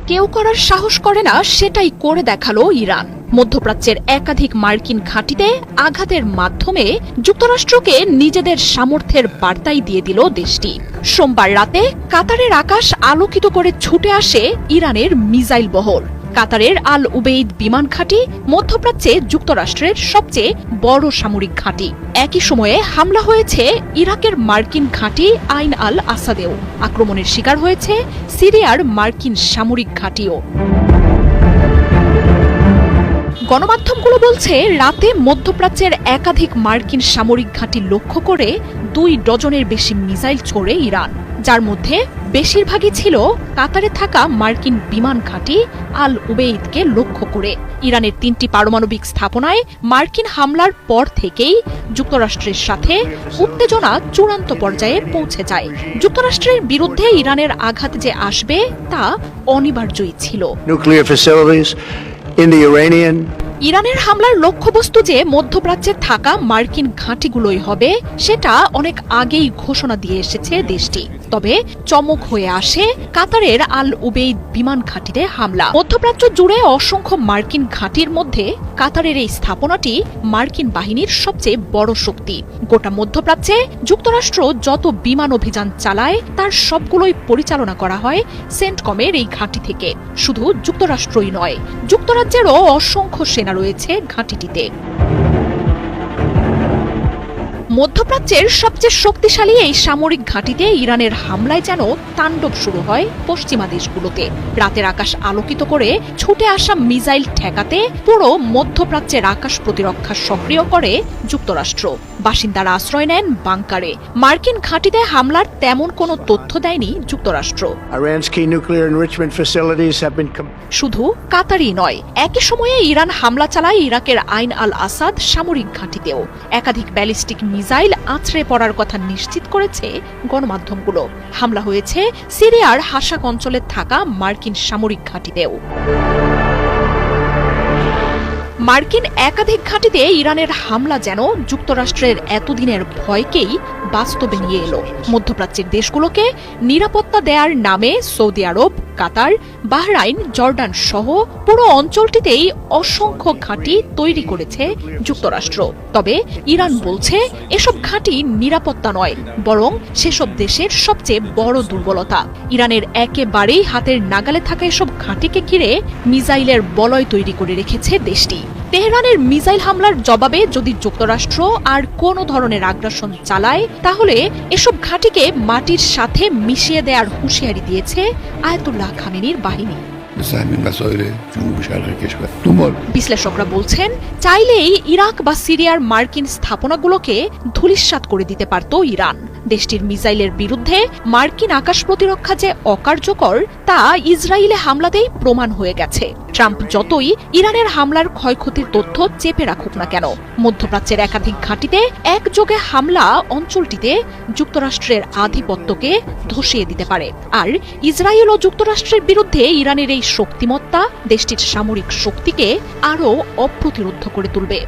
কেউ করার সাহস করে না সেটাই করে দেখালো ইরান। মধ্যপ্রাচ্যের একাধিক মার্কিন ঘাঁটিতে আঘাতের মাধ্যমে যুক্তরাষ্ট্রকে নিজেদের সামর্থ্যের বার্তাই দিয়ে দিল দেশটি। সোমবার রাতে কাতারের আকাশ আলোকিত করে ছুটে আসে ইরানের মিসাইল বহর। কাতারের আল উবেইদ বিমান ঘাঁটি মধ্যপ্রাচ্যে যুক্তরাষ্ট্রের সবচেয়ে বড় সামরিক ঘাঁটি। একই সময়ে হামলা হয়েছে ইরাকের মার্কিন ঘাঁটি আইন আল আসাদেও। আক্রমণের শিকার হয়েছে সিরিয়ার মার্কিন সামরিক ঘাঁটিও। গণমাধ্যমগুলো বলছে, রাতে মধ্যপ্রাচ্যের একাধিক মার্কিন সামরিক ঘাঁটি লক্ষ্য করে 2 ডজনের বেশি মিসাইল ছোড়ে ইরান, যার মধ্যে বেশিরভাগই ছিল কাতারে থাকা মার্কিন বিমান ঘাঁটি আল উবেইদকে লক্ষ্য করে। ইরানের 3টি পারমাণবিক স্থাপনায় মার্কিন হামলার পর থেকেই যুক্তরাষ্ট্রের সাথে উত্তেজনা চূড়ান্ত পর্যায়ে পৌঁছে যায়। যুক্তরাষ্ট্রের বিরুদ্ধে ইরানের আঘাত যে আসবে তা অনিবার্যই ছিল। ইরানের হামলার লক্ষ্যবস্তু যে মধ্যপ্রাচ্যে থাকা মার্কিন ঘাঁটিগুলোই হবে সেটা অনেক আগেই ঘোষণা দিয়ে এসেছে দেশটি। তবে চমক হয়ে আসে কাতারের আল উবেইদ বিমান ঘাঁটিতে হামলা। মধ্যপ্রাচ্য জুড়ে অসংখ্য মার্কিন ঘাঁটির মধ্যে কাতারের এই স্থাপনাটি মার্কিন বাহিনীর সবচেয়ে বড় শক্তি। গোটা মধ্যপ্রাচ্যে যুক্তরাষ্ট্র যত বিমান অভিযান চালায় তার সবগুলোই পরিচালনা করা হয় সেন্টকমের এই ঘাঁটি থেকে। শুধু যুক্তরাষ্ট্রই নয়, যুক্তরাজ্যেরও অসংখ্য সেনা রয়েছে ঘাঁটিটিতে। মধ্যপ্রাচ্যের সবচেয়ে শক্তিশালী এই সামরিক ঘাঁটিতে ইরানের হামলায় যেন তাণ্ডব শুরু হয় পশ্চিমা দেশগুলোতে। রাতের আকাশ আলোকিত করে ছুটে আসা মিসাইল ঠেকাতে পুরো মধ্যপ্রাচ্যের আকাশ প্রতিরক্ষা সক্রিয় করে যুক্তরাষ্ট্র। বাসিন্দারা আশ্রয় নেন বাংকারে। মার্কিন ঘাঁটিতে হামলার তেমন কোনো তথ্য দেয়নি যুক্তরাষ্ট্র। শুধু কাতারই নয়, একই সময়ে ইরান হামলা চালায় ইরাকের আইন আল আসাদ সামরিক ঘাঁটিতেও। একাধিক ব্যালিস্টিক মিসাইল আছড়ে পড়ার কথা নিশ্চিত করেছে গণমাধ্যমগুলো। হামলা হয়েছে সিরিয়ার হাসাক অঞ্চলে থাকা মার্কিন সামরিক ঘাঁটিতেও। মার্কিন একাধিক ঘাঁটিতে ইরানের হামলা যেন যুক্তরাষ্ট্রের এতদিনের ভয়কেই বাস্তবে নিয়ে এলো। মধ্যপ্রাচ্যের দেশগুলোকে নিরাপত্তা দেওয়ার নামে সৌদি আরব, কাতার, বাহরাইন, জর্ডান সহ পুরো অঞ্চলটিতেই অসংখ্য ঘাঁটি তৈরি করেছে যুক্তরাষ্ট্র। তবে ইরান বলছে এসব ঘাঁটি নিরাপত্তা নয়, বরং সেসব দেশের সবচেয়ে বড় দুর্বলতা। ইরানের একেবারেই হাতের নাগালে থাকা এসব ঘাঁটিকে ঘিরে মিসাইলের বলয় তৈরি করে রেখেছে দেশটি। তেহরানের মিসাইল হামলার জবাবে যদি যুক্তরাষ্ট্র আর কোনো ধরনের আগ্রাসন চালায় তাহলে এসব ঘাঁটিকে মাটির সাথে মিশিয়ে দেওয়ার হুঁশিয়ারি দিয়েছে আয়াতুল্লাহ খামেনির বাহিনী। বিশ্লেষকরা বলছেন, চাইলেই ইরাক বা সিরিয়ার মার্কিন স্থাপনাগুলোকে ধূলিসাৎ করে দিতে পারত ইরান। দেশটির মিসাইলের বিরুদ্ধে মার্কিন আকাশ প্রতিরক্ষা যে অকার্যকর তা ইসরায়েলে হামলাতেই প্রমাণ হয়ে গেছে। ট্রাম্প যতই ইরানের হামলার ক্ষয়ক্ষতির তথ্য চেপে রাখুক না কেন, মধ্যপ্রাচ্যের একাধিক ঘাঁটিতে একযোগে হামলা অঞ্চলটিতে যুক্তরাষ্ট্রের আধিপত্যকে ধসিয়ে দিতে পারে। আর ইসরায়েল ও যুক্তরাষ্ট্রের বিরুদ্ধে ইরানের এই শক্তিমত্তা দেশটির সামরিক শক্তিকে আরও অপ্রতিরোধ্য করে তুলবে।